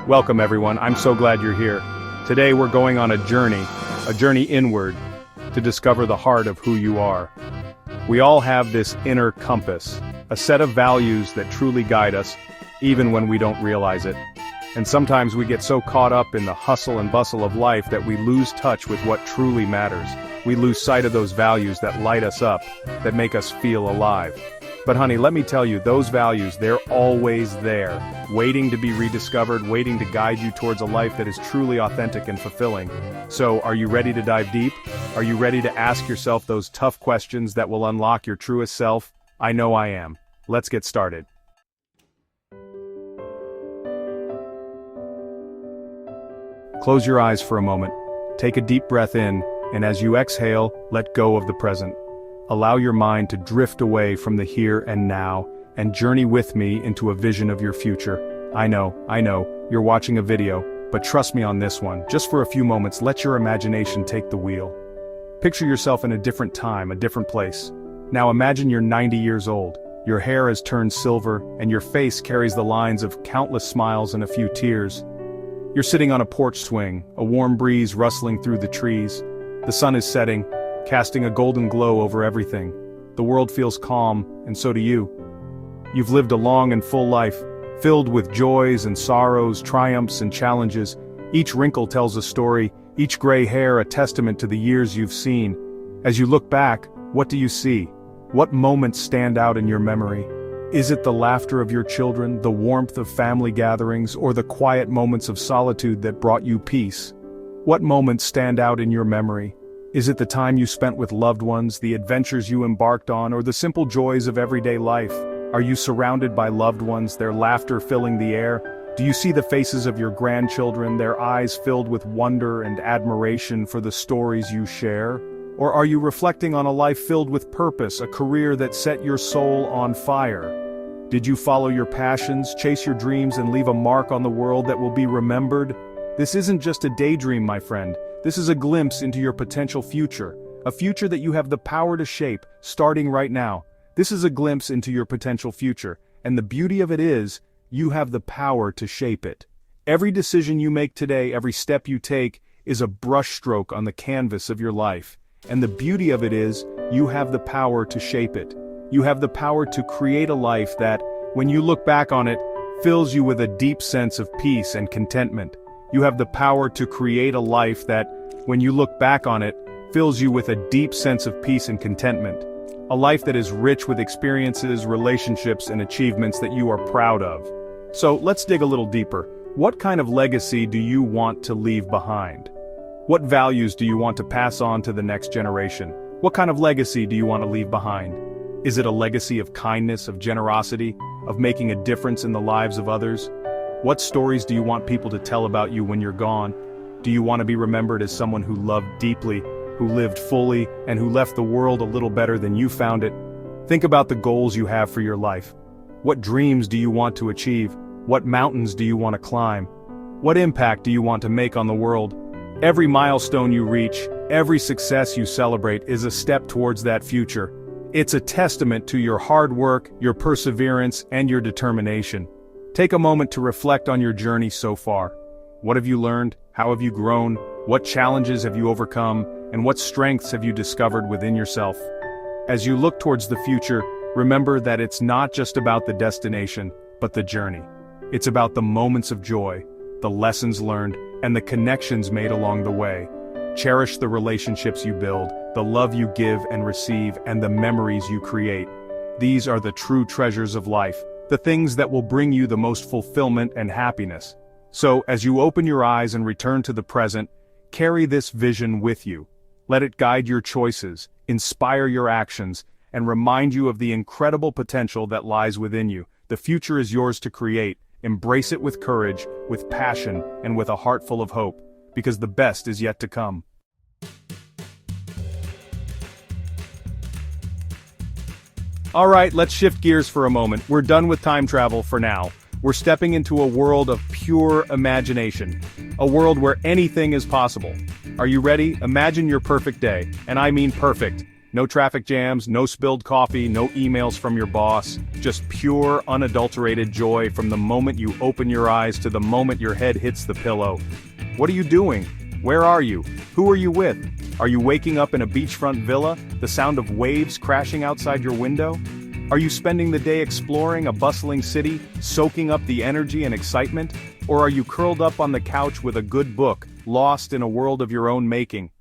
Welcome everyone, I'm so glad you're here. Today we're going on a journey inward, to discover the heart of who you are. We all have this inner compass, a set of values that truly guide us, even when we don't realize it. And sometimes we get so caught up in the hustle and bustle of life that we lose touch with what truly matters. We lose sight of those values that light us up, that make us feel alive. But honey, let me tell you, those values, they're always there, waiting to be rediscovered, waiting to guide you towards a life that is truly authentic and fulfilling. So, are you ready to dive deep? Are you ready to ask yourself those tough questions that will unlock your truest self? I know I am. Let's get started. Close your eyes for a moment, take a deep breath in, and as you exhale, let go of the present. Allow your mind to drift away from the here and now, and journey with me into a vision of your future. I know, you're watching a video, but trust me on this one, just for a few moments, let your imagination take the wheel. Picture yourself in a different time, a different place. Now imagine you're 90 years old, your hair has turned silver, and your face carries the lines of countless smiles and a few tears. You're sitting on a porch swing, a warm breeze rustling through the trees. The sun is setting, casting a golden glow over everything. The world feels calm, and so do you. You've lived a long and full life, filled with joys and sorrows, triumphs and challenges. Each wrinkle tells a story, each gray hair a testament to the years you've seen. As you look back, what do you see? What moments stand out in your memory? Is it the laughter of your children, the warmth of family gatherings, or the quiet moments of solitude that brought you peace? What moments stand out in your memory? Is it the time you spent with loved ones, the adventures you embarked on, or the simple joys of everyday life? Are you surrounded by loved ones, their laughter filling the air? Do you see the faces of your grandchildren, their eyes filled with wonder and admiration for the stories you share? Or are you reflecting on a life filled with purpose, a career that set your soul on fire? Did you follow your passions, chase your dreams, and leave a mark on the world that will be remembered? This isn't just a daydream, my friend. This is a glimpse into your potential future, a future that you have the power to shape, starting right now. This is a glimpse into your potential future, and the beauty of it is, you have the power to shape it. Every decision you make today, every step you take, is a brushstroke on the canvas of your life. And the beauty of it is, you have the power to shape it. You have the power to create a life that, when you look back on it, fills you with a deep sense of peace and contentment. You have the power to create a life that, when you look back on it, fills you with a deep sense of peace and contentment. A life that is rich with experiences, relationships, and achievements that you are proud of. So let's dig a little deeper. What kind of legacy do you want to leave behind? What values do you want to pass on to the next generation? What kind of legacy do you want to leave behind? Is it a legacy of kindness, of generosity, of making a difference in the lives of others? What stories do you want people to tell about you when you're gone? Do you want to be remembered as someone who loved deeply, who lived fully, and who left the world a little better than you found it? Think about the goals you have for your life. What dreams do you want to achieve? What mountains do you want to climb? What impact do you want to make on the world? Every milestone you reach, every success you celebrate is a step towards that future. It's a testament to your hard work, your perseverance, and your determination. Take a moment to reflect on your journey so far. What have you learned? How have you grown? What challenges have you overcome? And what strengths have you discovered within yourself? As you look towards the future, remember that it's not just about the destination, but the journey. It's about the moments of joy, the lessons learned, and the connections made along the way. Cherish the relationships you build, the love you give and receive, and the memories you create. These are the true treasures of life, the things that will bring you the most fulfillment and happiness. So, as you open your eyes and return to the present, carry this vision with you. Let it guide your choices, inspire your actions, and remind you of the incredible potential that lies within you. The future is yours to create. Embrace it with courage, with passion, and with a heart full of hope, because the best is yet to come. Alright, let's shift gears for a moment. We're done with time travel for now. We're stepping into a world of pure imagination. A world where anything is possible. Are you ready? Imagine your perfect day, and I mean perfect. No traffic jams, no spilled coffee, no emails from your boss, just pure, unadulterated joy from the moment you open your eyes to the moment your head hits the pillow. What are you doing? Where are you? Who are you with? Are you waking up in a beachfront villa, the sound of waves crashing outside your window? Are you spending the day exploring a bustling city, soaking up the energy and excitement? Or are you curled up on the couch with a good book, lost in a world of your own making?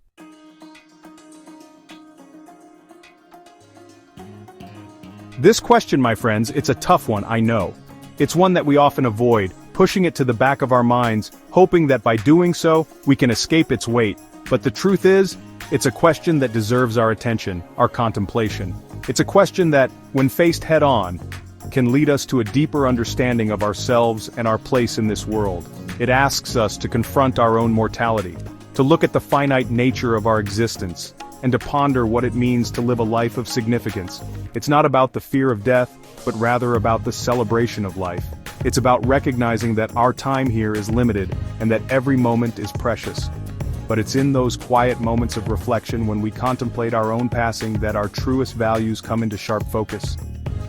This question, my friends, it's a tough one, I know. It's one that we often avoid, pushing it to the back of our minds, hoping that by doing so, we can escape its weight. But the truth is, it's a question that deserves our attention, our contemplation. It's a question that, when faced head-on, can lead us to a deeper understanding of ourselves and our place in this world. It asks us to confront our own mortality, to look at the finite nature of our existence, and to ponder what it means to live a life of significance. It's not about the fear of death, but rather about the celebration of life. It's about recognizing that our time here is limited and that every moment is precious. But it's in those quiet moments of reflection when we contemplate our own passing that our truest values come into sharp focus.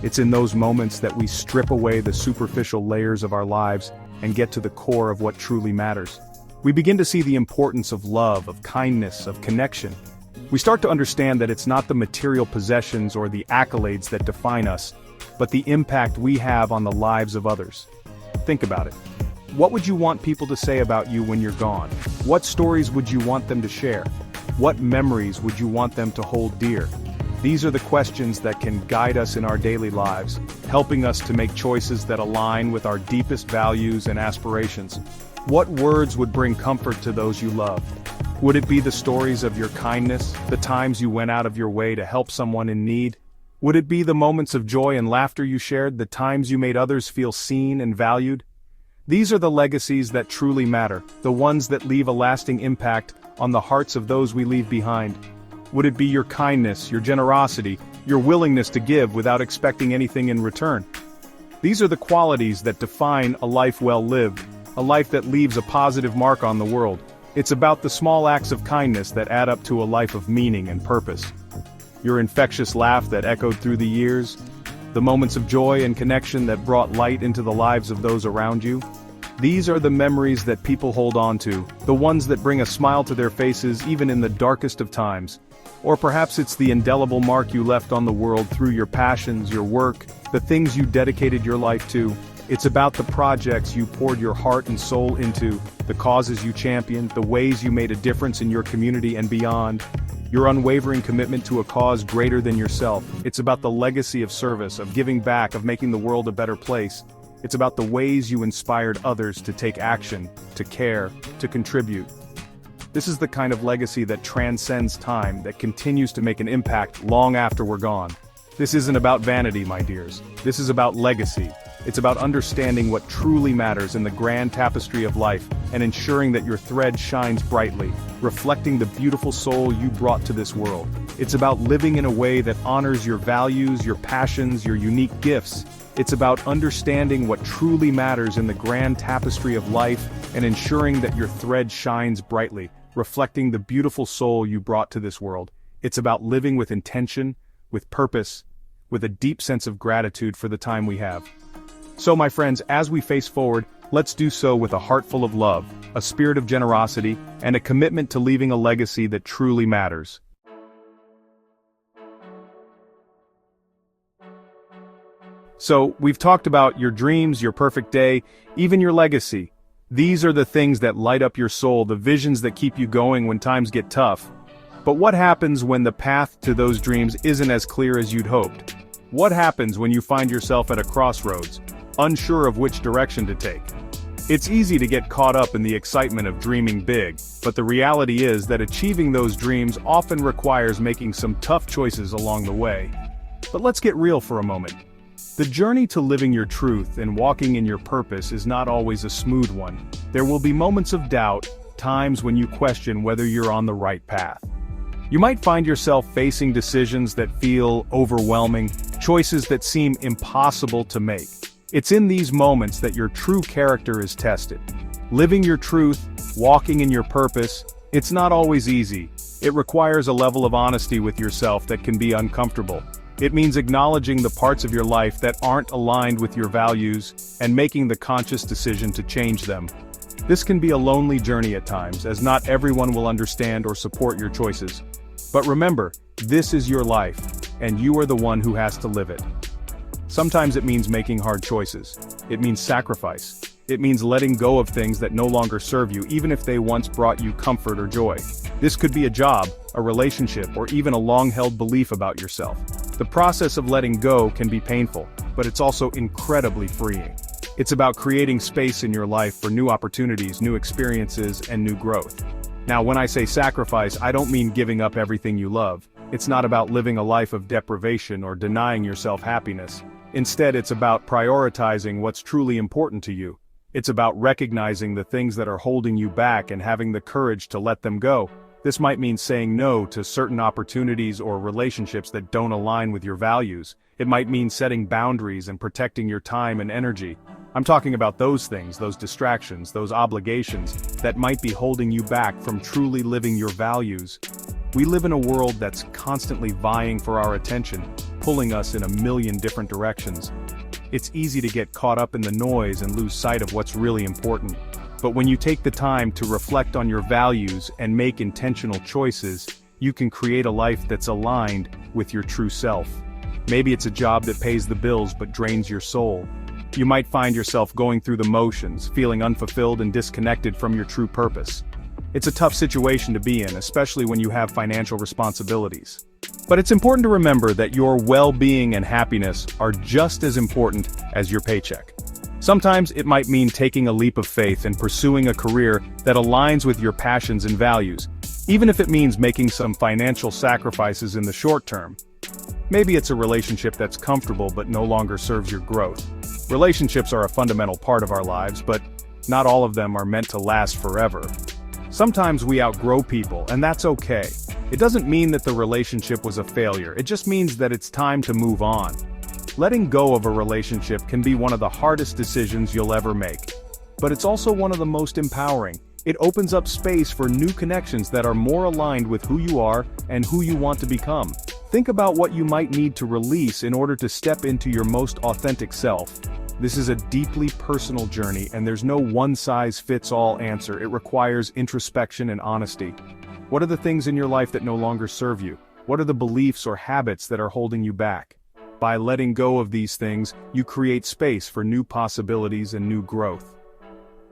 It's in those moments that we strip away the superficial layers of our lives and get to the core of what truly matters. We begin to see the importance of love, of kindness, of connection. We start to understand that it's not the material possessions or the accolades that define us, but the impact we have on the lives of others. Think about it. What would you want people to say about you when you're gone? What stories would you want them to share? What memories would you want them to hold dear? These are the questions that can guide us in our daily lives, helping us to make choices that align with our deepest values and aspirations. What words would bring comfort to those you love? Would it be the stories of your kindness, the times you went out of your way to help someone in need? Would it be the moments of joy and laughter you shared, the times you made others feel seen and valued? These are the legacies that truly matter, the ones that leave a lasting impact on the hearts of those we leave behind. Would it be your kindness, your generosity, your willingness to give without expecting anything in return? These are the qualities that define a life well lived, a life that leaves a positive mark on the world. It's about the small acts of kindness that add up to a life of meaning and purpose. Your infectious laugh that echoed through the years, the moments of joy and connection that brought light into the lives of those around you. These are the memories that people hold on to, the ones that bring a smile to their faces even in the darkest of times. Or perhaps it's the indelible mark you left on the world through your passions, your work, the things you dedicated your life to. It's about the projects you poured your heart and soul into, the causes you championed, the ways you made a difference in your community and beyond, your unwavering commitment to a cause greater than yourself. It's about the legacy of service, of giving back, of making the world a better place. It's about the ways you inspired others to take action, to care, to contribute. This is the kind of legacy that transcends time, that continues to make an impact long after we're gone. This isn't about vanity, my dears. This is about legacy. It's about understanding what truly matters in the grand tapestry of life and ensuring that your thread shines brightly, reflecting the beautiful soul you brought to this world. It's about living in a way that honors your values, your passions, your unique gifts. It's about understanding what truly matters in the grand tapestry of life and ensuring that your thread shines brightly, reflecting the beautiful soul you brought to this world. It's about living with intention, with purpose, with a deep sense of gratitude for the time we have. So my friends, as we face forward, let's do so with a heart full of love, a spirit of generosity, and a commitment to leaving a legacy that truly matters. So, we've talked about your dreams, your perfect day, even your legacy. These are the things that light up your soul, the visions that keep you going when times get tough. But what happens when the path to those dreams isn't as clear as you'd hoped? What happens when you find yourself at a crossroads, unsure of which direction to take? It's easy to get caught up in the excitement of dreaming big, but the reality is that achieving those dreams often requires making some tough choices along the way. But let's get real for a moment. The journey to living your truth and walking in your purpose is not always a smooth one. There will be moments of doubt, times when you question whether you're on the right path. You might find yourself facing decisions that feel overwhelming, choices that seem impossible to make. It's in these moments that your true character is tested. Living your truth, walking in your purpose, it's not always easy. It requires a level of honesty with yourself that can be uncomfortable. It means acknowledging the parts of your life that aren't aligned with your values and making the conscious decision to change them. This can be a lonely journey at times, as not everyone will understand or support your choices. But remember, this is your life, and you are the one who has to live it. Sometimes it means making hard choices. It means sacrifice. It means letting go of things that no longer serve you, even if they once brought you comfort or joy. This could be a job, a relationship, or even a long-held belief about yourself. The process of letting go can be painful, but it's also incredibly freeing. It's about creating space in your life for new opportunities, new experiences, and new growth. Now, when I say sacrifice, I don't mean giving up everything you love. It's not about living a life of deprivation or denying yourself happiness. Instead, it's about prioritizing what's truly important to you. It's about recognizing the things that are holding you back and having the courage to let them go. This might mean saying no to certain opportunities or relationships that don't align with your values. It might mean setting boundaries and protecting your time and energy. I'm talking about those things, those distractions, those obligations that might be holding you back from truly living your values. We live in a world that's constantly vying for our attention, pulling us in a million different directions. It's easy to get caught up in the noise and lose sight of what's really important. But when you take the time to reflect on your values and make intentional choices, you can create a life that's aligned with your true self. Maybe it's a job that pays the bills but drains your soul. You might find yourself going through the motions, feeling unfulfilled and disconnected from your true purpose. It's a tough situation to be in, especially when you have financial responsibilities. But it's important to remember that your well-being and happiness are just as important as your paycheck. Sometimes it might mean taking a leap of faith and pursuing a career that aligns with your passions and values, even if it means making some financial sacrifices in the short term. Maybe it's a relationship that's comfortable but no longer serves your growth. Relationships are a fundamental part of our lives, but not all of them are meant to last forever. Sometimes we outgrow people, and that's okay. It doesn't mean that the relationship was a failure, it just means that it's time to move on. Letting go of a relationship can be one of the hardest decisions you'll ever make. But it's also one of the most empowering. It opens up space for new connections that are more aligned with who you are and who you want to become. Think about what you might need to release in order to step into your most authentic self. This is a deeply personal journey, and there's no one-size-fits-all answer. It requires introspection and honesty. What are the things in your life that no longer serve you? What are the beliefs or habits that are holding you back? By letting go of these things, you create space for new possibilities and new growth.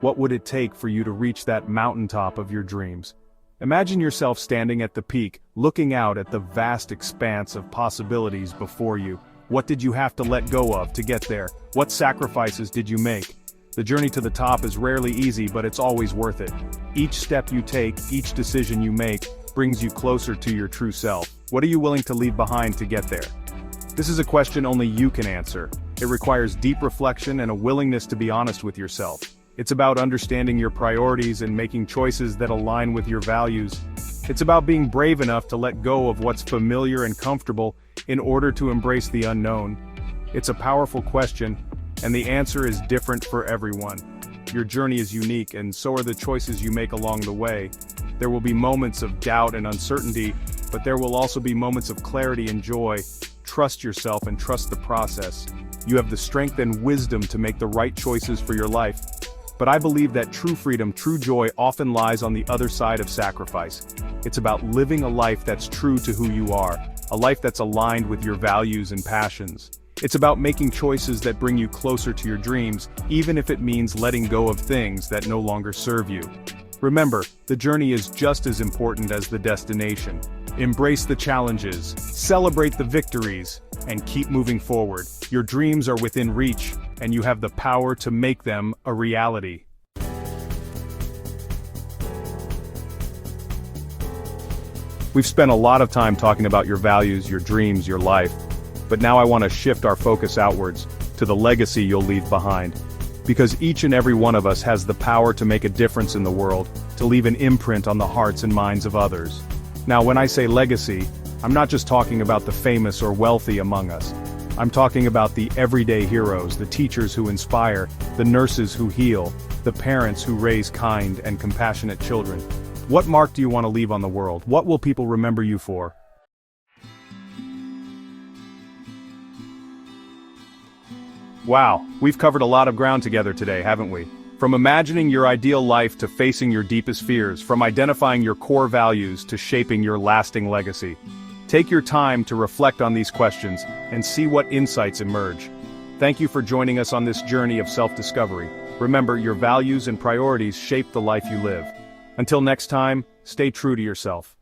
What would it take for you to reach that mountaintop of your dreams? Imagine yourself standing at the peak, looking out at the vast expanse of possibilities before you. What did you have to let go of to get there? What sacrifices did you make? The journey to the top is rarely easy, but it's always worth it. Each step you take, each decision you make, brings you closer to your true self. What are you willing to leave behind to get there? This is a question only you can answer. It requires deep reflection and a willingness to be honest with yourself. It's about understanding your priorities and making choices that align with your values. It's about being brave enough to let go of what's familiar and comfortable in order to embrace the unknown. It's a powerful question, and the answer is different for everyone. Your journey is unique, and so are the choices you make along the way. There will be moments of doubt and uncertainty, but there will also be moments of clarity and joy. Trust yourself and trust the process. You have the strength and wisdom to make the right choices for your life. But I believe that true freedom, true joy often lies on the other side of sacrifice. It's about living a life that's true to who you are, a life that's aligned with your values and passions. It's about making choices that bring you closer to your dreams, even if it means letting go of things that no longer serve you. Remember, the journey is just as important as the destination. Embrace the challenges, celebrate the victories, and keep moving forward. Your dreams are within reach, and you have the power to make them a reality. We've spent a lot of time talking about your values, your dreams, your life. But now I want to shift our focus outwards, to the legacy you'll leave behind. Because each and every one of us has the power to make a difference in the world, to leave an imprint on the hearts and minds of others. Now, when I say legacy, I'm not just talking about the famous or wealthy among us. I'm talking about the everyday heroes, the teachers who inspire, the nurses who heal, the parents who raise kind and compassionate children. What mark do you want to leave on the world? What will people remember you for? Wow, we've covered a lot of ground together today, haven't we? From imagining your ideal life to facing your deepest fears, from identifying your core values to shaping your lasting legacy. Take your time to reflect on these questions and see what insights emerge. Thank you for joining us on this journey of self-discovery. Remember, your values and priorities shape the life you live. Until next time, stay true to yourself.